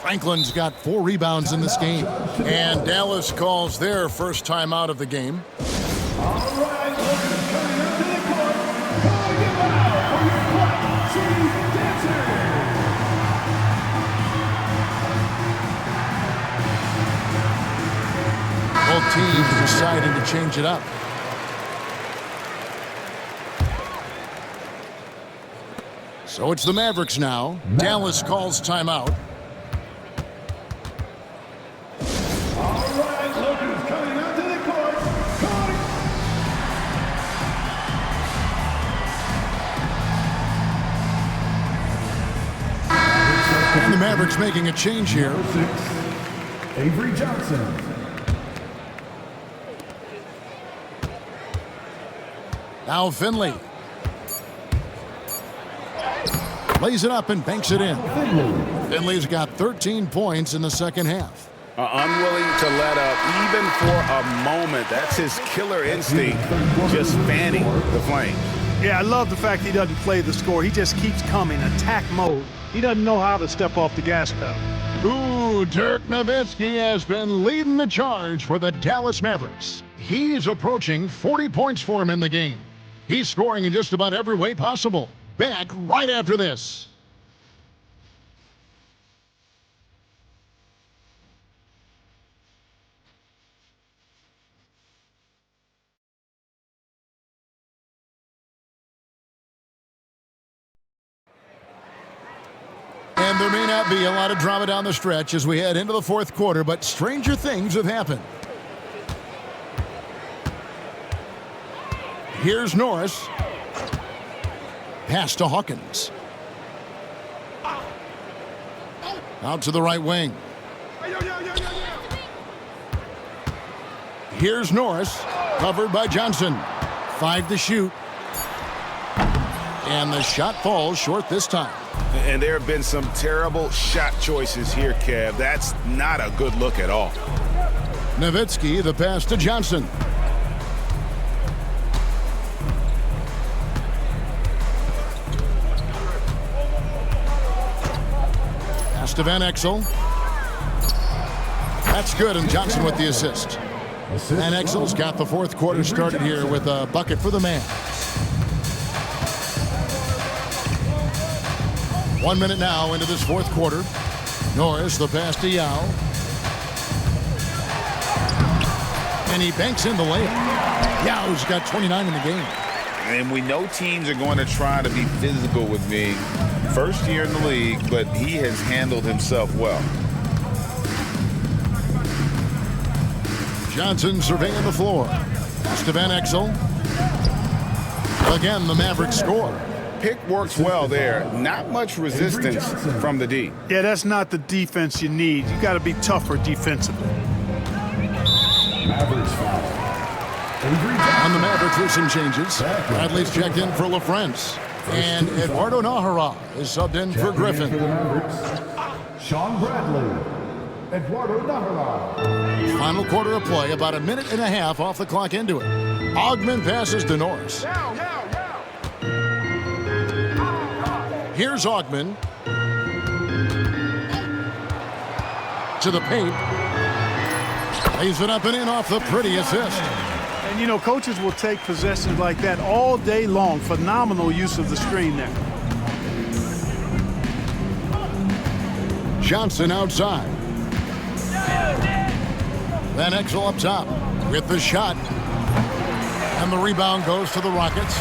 Franklin's got 4 rebounds in this game. And Dallas calls their first time out of the game. All right, coming up to the court, calling him out for your clutch, Chief Dancer. Both teams deciding to change it up. So it's the Mavericks now. Dallas calls timeout. All right, Logan's coming out to the court, calling. And the Mavericks making a change here. Number 6, Avery Johnson. Now Finley. Lays it up and banks it in. Finley's got 13 points in the second half. Unwilling to let up even for a moment. That's his killer instinct, just fanning the flame. Yeah, I love the fact he doesn't play the score. He just keeps coming, attack mode. He doesn't know how to step off the gas pedal. Ooh, Dirk Nowitzki has been leading the charge for the Dallas Mavericks. He's approaching 40 points for him in the game. He's scoring in just about every way possible. Back right after this. And there may not be a lot of drama down the stretch as we head into the fourth quarter, but stranger things have happened. Here's Norris. Pass to Hawkins. Out to the right wing. Here's Norris, covered by Johnson. 5 to shoot. And the shot falls short this time. And there have been some terrible shot choices here, Kev. That's not a good look at all. Nowitzki, the pass to Johnson. Pass to Van Exel. That's good, and Johnson with the assist. Van Exel's got the fourth quarter started here with a bucket for the man. 1 minute now into this fourth quarter. Norris, the pass to Yao. And he banks in the layup. Yao's got 29 in the game. And we know teams are going to try to be physical with me. First year in the league, but he has handled himself well. Johnson surveying the floor. Pass to Van Exel. Again, the Mavericks score. Pick works well there. Not much resistance from the D. Yeah, that's not the defense you need. You got to be tougher defensively. Mavericks foul. On the Mavericks with some changes. Bradley's checked in for LaFrance. And Eduardo Nahara is subbed in for Griffin. For the Mavericks, Sean Bradley. Eduardo Nahara. Final quarter of play, about a minute and a half off the clock into it. Ogman passes to Norris. Here's Ogman. To the paint. Lays it up and in off the pretty assist. And, you know, coaches will take possessions like that all day long. Phenomenal use of the screen there. Johnson outside. Van Exel up top with the shot. And the rebound goes to the Rockets.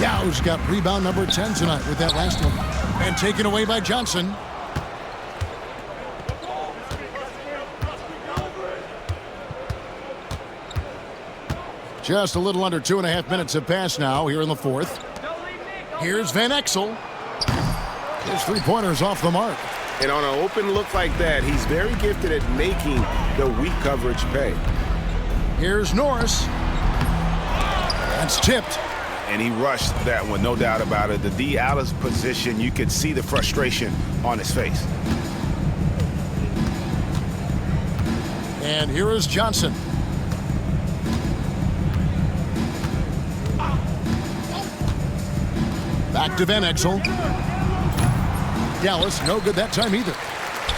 Yao's got rebound number 10 tonight with that last one. And taken away by Johnson. Just a little under 2.5 minutes have passed now here in the fourth. Here's Van Exel. His three-pointers off the mark. And on an open look like that, he's very gifted at making the weak coverage pay. Here's Norris. That's tipped. And he rushed that one, no doubt about it. The D out of position, you could see the frustration on his face. And here is Johnson. Back to Van Exel. Dallas, no good that time either.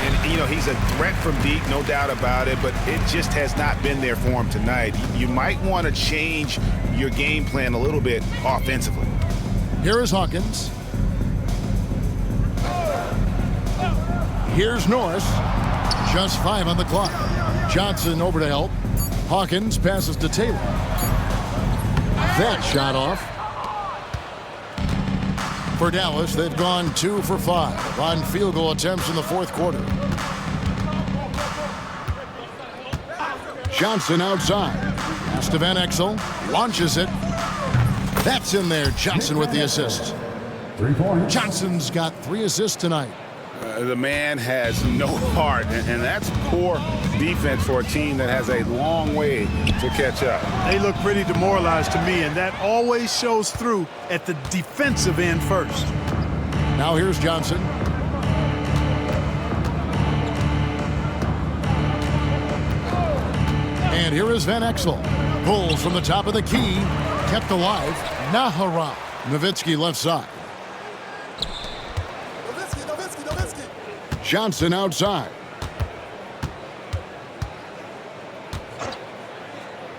And, you know, he's a threat from deep, no doubt about it, but it just has not been there for him tonight. You might want to change your game plan a little bit offensively. Here is Hawkins. Here's Norris. Just 5 on the clock. Johnson over to help. Hawkins passes to Taylor. That shot off. For Dallas, they've gone 2 for 5 on field goal attempts in the fourth quarter. Johnson outside. Pass to Van Exel. Launches it. That's in there. Johnson with the assist. 3 points. Johnson's got 3 assists tonight. The man has no heart, and that's poor defense for a team that has a long way to catch up. They look pretty demoralized to me, and that always shows through at the defensive end first. Now here's Johnson. And here is Van Exel. Pulls from the top of the key. Kept alive. Nahara. Nowitzki left side. Johnson outside.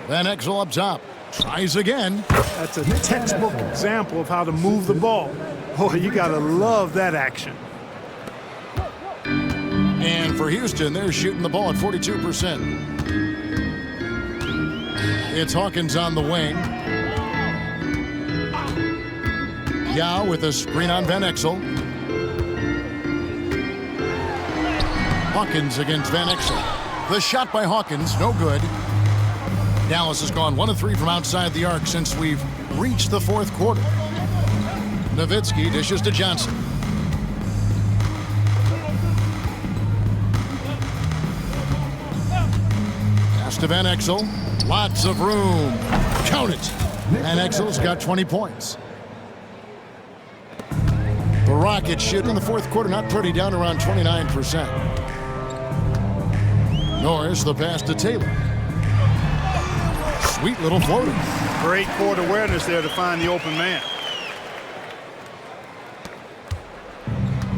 Van Exel up top. Tries again. That's a textbook example of how to move the ball. Boy, you got to love that action. And for Houston, they're shooting the ball at 42%. It's Hawkins on the wing. Yao with a screen on Van Exel. Hawkins against Van Exel. The shot by Hawkins, no good. Dallas has gone 1 of 3 from outside the arc since we've reached the fourth quarter. Nowitzki dishes to Johnson. Pass to Van Exel. Lots of room. Count it. Van Exel's got 20 points. The Rockets shoot in the fourth quarter, not pretty, down around 29%. Norris, the pass to Taylor. Sweet little floater. Great court awareness there to find the open man.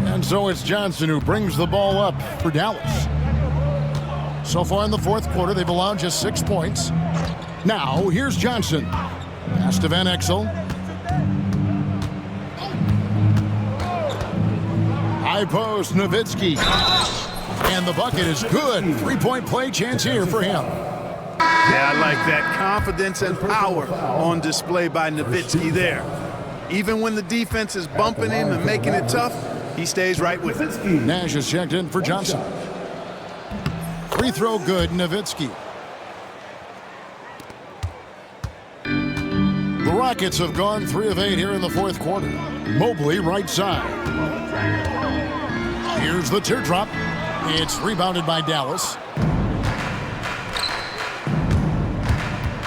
And so it's Johnson who brings the ball up for Dallas. So far in the fourth quarter, they've allowed just 6 points. Now, here's Johnson. Pass to Van Exel. High post, Nowitzki. And the bucket is good. 3-point play chance here for him. Yeah, I like that confidence and power on display by Nowitzki there. Even when the defense is bumping him and making it tough, he stays right with it. Nash is checked in for Johnson. Free throw good, Nowitzki. The Rockets have gone 3 of 8 here in the fourth quarter. Mobley, right side. Here's the teardrop. It's rebounded by Dallas.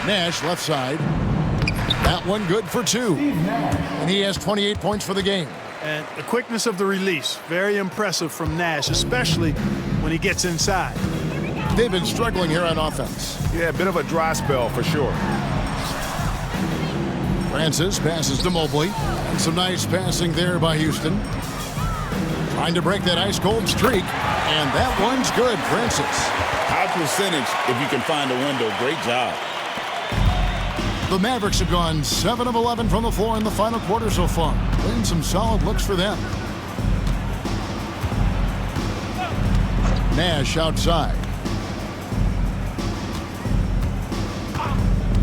Nash, left side. That one good for 2. And he has 28 points for the game. And the quickness of the release, very impressive from Nash, especially when he gets inside. They've been struggling here on offense. Yeah, a bit of a dry spell for sure. Francis passes to Mobley. And some nice passing there by Houston. Trying to break that ice-cold streak. And that one's good, Francis. High percentage if you can find a window. Great job. The Mavericks have gone 7 of 11 from the floor in the final quarter so far. Been some solid looks for them. Nash outside.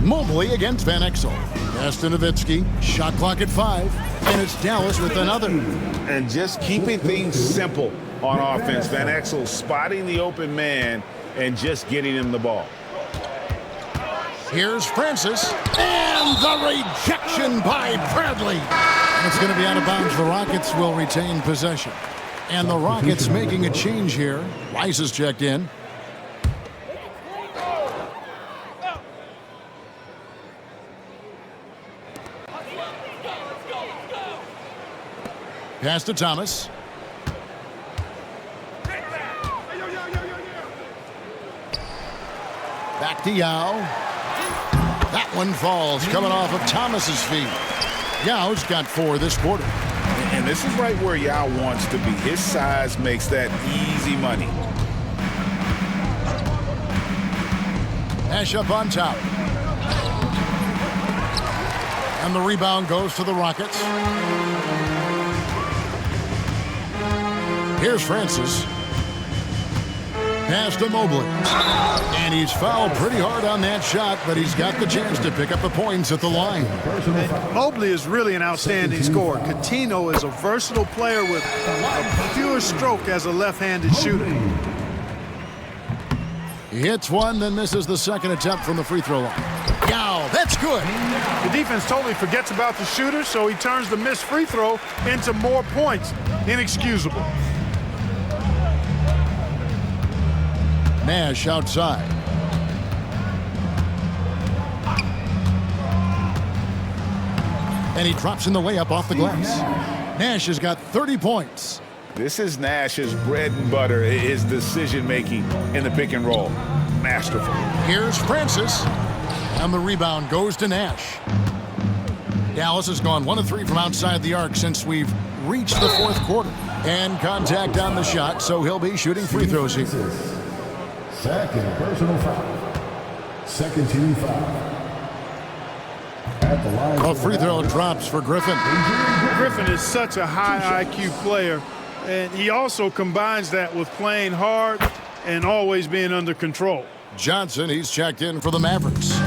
Mobley against Van Exel. Pass to Nowitzki. Shot clock at 5. And it's Dallas with another. And just keeping things simple on offense. Van Exel spotting the open man and just getting him the ball. Here's Francis. And the rejection by Bradley. And it's going to be out of bounds. The Rockets will retain possession. And the Rockets making a change here. Rice is checked in. Pass to Thomas. Back to Yao. That one falls, coming off of Thomas's feet. Yao's got 4 this quarter. And this is right where Yao wants to be. His size makes that easy money. Nash up on top. And the rebound goes to the Rockets. Here's Francis. Pass to Mobley. And he's fouled pretty hard on that shot, but he's got the chance to pick up the points at the line. Mobley is really an outstanding scorer. Coutinho is a versatile player with a pure stroke as a left-handed shooter. He hits one, then misses the second attempt from the free throw line. Yao, that's good. The defense totally forgets about the shooter, so he turns the missed free throw into more points. Inexcusable. Nash outside. And he drops in the layup off the glass. Nash has got 30 points. This is Nash's bread and butter, his decision-making in the pick and roll. Masterful. Here's Francis. And the rebound goes to Nash. Dallas has gone 1 of 3 from outside the arc since we've reached the fourth quarter. And contact on the shot, so he'll be shooting free throws here. Second personal foul. Second team foul. At the line. A free throw drops for Griffin. Griffin is such a high IQ player, and he also combines that with playing hard and always being under control. Johnson, he's checked in for the Mavericks.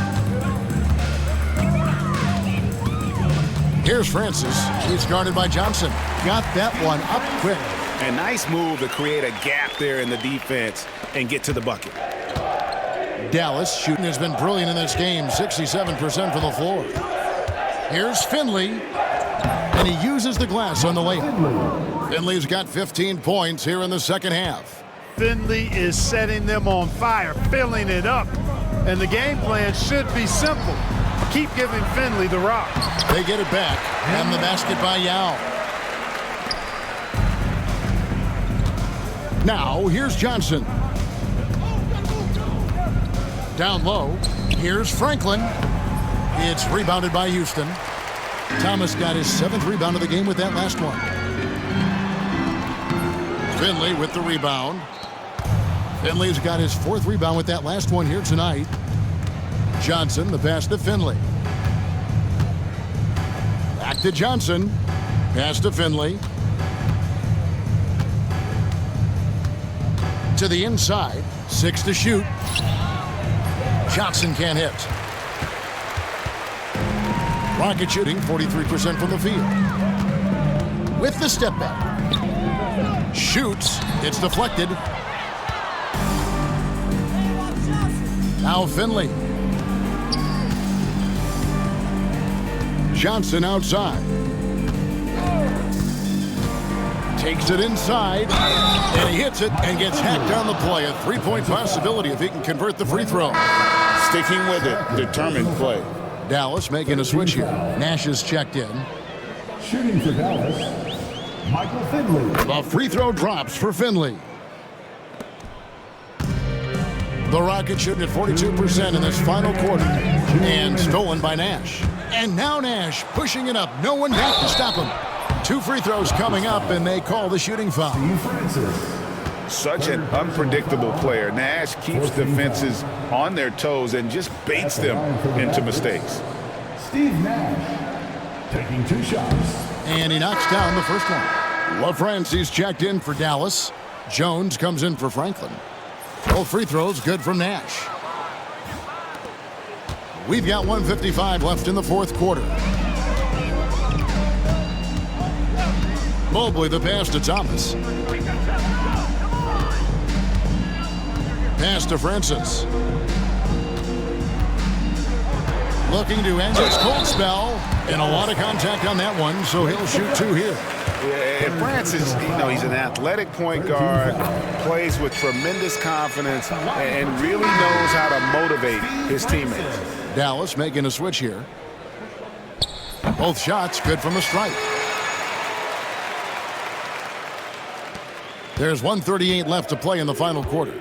Here's Francis. He's guarded by Johnson. Got that one up quick. A nice move to create a gap there in the defense and get to the bucket. Dallas shooting has been brilliant in this game, 67% from the floor. Here's Finley, and he uses the glass on the layup. Finley's got 15 points here in the second half. Finley is setting them on fire, filling it up. And the game plan should be simple. Keep giving Finley the rock. They get it back, and the basket by Yao. Now, here's Johnson. Down low, here's Franklin. It's rebounded by Houston. Thomas got his 7th rebound of the game with that last one. Finley with the rebound. Finley's got his 4th rebound with that last one here tonight. Johnson, the pass to Finley. Back to Johnson. Pass to Finley. To the inside. 6 to shoot. Johnson can't hit. Rocket shooting 43% from the field. With the step back. Shoots. It's deflected. Now Finley. Johnson outside. Takes it inside. And he hits it and gets hacked on the play. A 3-point possibility if he can convert the free throw. Sticking with it. Determined play. Dallas making a switch here. Nash is checked in. Shooting for Dallas, Michael Finley. The free throw drops for Finley. The Rockets shooting at 42% in this final quarter. And stolen by Nash. And now Nash pushing it up. No one back to stop him. 2 free throws coming up, and they call the shooting foul. Such an unpredictable player. Nash keeps defenses on their toes and just baits them into mistakes. Steve Nash taking 2 shots. And he knocks down the first one. LaFrancie's checked in for Dallas. Jones comes in for Franklin. Both free throws good from Nash. We've got 1:55 left in the 4th quarter. Mobley the pass to Thomas. Pass to Francis. Looking to end his cold spell. And a lot of contact on that one, so he'll shoot 2 here. Yeah, and Francis, he's an athletic point guard, plays with tremendous confidence, and really knows how to motivate his teammates. Dallas making a switch here. Both shots good from the stripe. There's 1:38 left to play in the final quarter.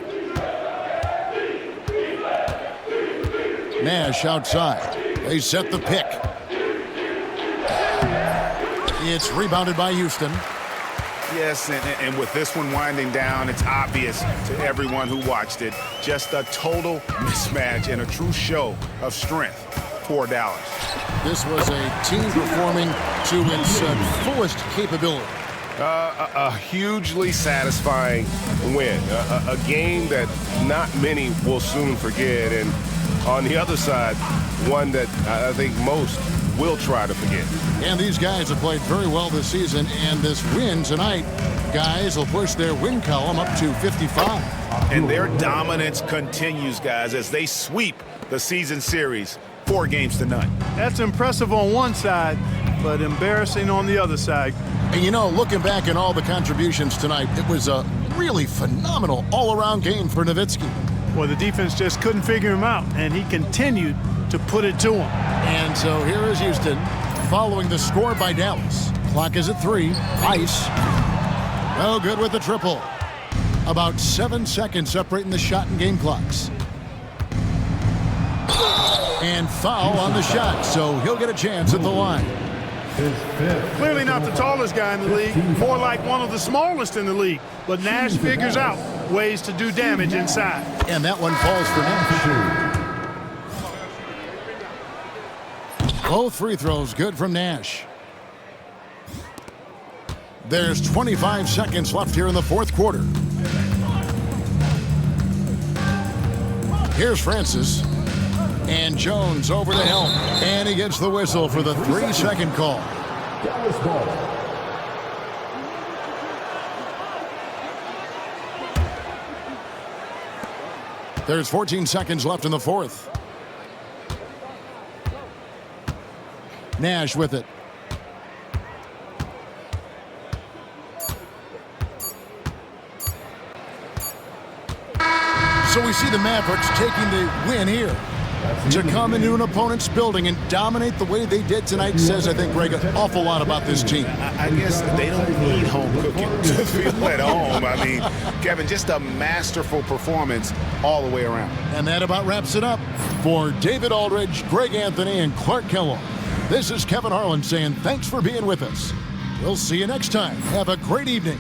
Nash outside. They set the pick. It's rebounded by Houston. Yes, and with this one winding down, it's obvious to everyone who watched it. Just a total mismatch and a true show of strength for Dallas. This was a team performing to its fullest capability. A hugely satisfying win. A game that not many will soon forget. And on the other side, one that I think most will try to forget. And these guys have played very well this season, and this win tonight, guys, will push their win column up to 55. And their dominance continues, guys, as they sweep the season series 4-0. That's impressive on one side, but embarrassing on the other side. And you know, looking back at all the contributions tonight, it was a really phenomenal all-around game for Nowitzki. Well, the defense just couldn't figure him out, and he continued to put it to him. And so here is Houston following the score by Dallas. Clock is at 3. Ice. No good with the triple. About 7 seconds separating the shot and game clocks. And foul on the shot, so he'll get a chance at the line. Clearly not the tallest guy in the league, more like one of the smallest in the league. But Nash figures out ways to do damage inside. And that one falls for Nash. Both free throws good from Nash. There's 25 seconds left here in the 4th quarter. Here's Francis. And Jones over to help. And he gets the whistle for the 3-second call. Dallas ball. There's 14 seconds left in the fourth. Nash with it. So we see the Mavericks taking the win here. To come into an opponent's building and dominate the way they did tonight says, I think, Greg, an awful lot about this team. I guess they don't need home cooking to feel at home. I mean, Kevin, just a masterful performance all the way around. And that about wraps it up. For David Aldridge, Greg Anthony, and Clark Kellogg, this is Kevin Harlan saying thanks for being with us. We'll see you next time. Have a great evening.